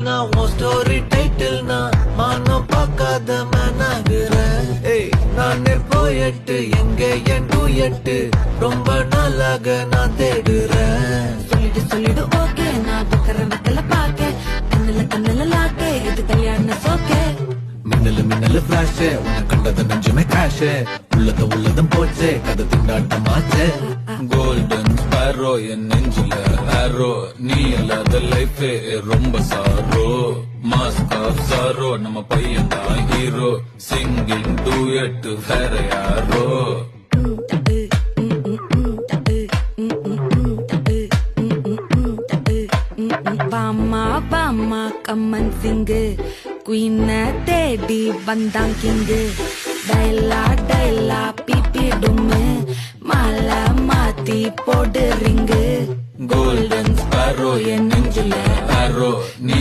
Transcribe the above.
நான் உன் story title நான் மானம் பார்க்காத மேனாகிறேன். நான் போயட்டு எங்க என் டூயட்டு ரொம்ப நாளாக நான் தேடுறேன். சொல்லிடு ஓகே நான் வெக்கல பாக்க கண்ணுல லாக்கே இது கல்யாண சோக்கே. மின்னலு பிளாஷ் உன்னை கண்டது நெஞ்சுமே கிராஷ் உள்ளதும் போச்சே கதை திண்டாட்டமாச்சே. கோல்டன் ஸ்பேரோ என் நெஞ்சில ஆரோ நீ இல்லாத லைஃப் ரொம்ப சாரோ. மாஸ்க் ஆஃப் சாரோ நம்ம பையன் தான் ஹீரோ சிங்கிங் டூயட் வேற யாரோ. பாமா பாமா கம்மன் சிங்கு குயின தேடி வந்தான் கிங்கு. டைலா பிபி டும்மு மாலை மாத்தி போடு ரிங்கு. கோல்டன் ஸ்பேரோ என் நெஞ்சில ஆரோ நீ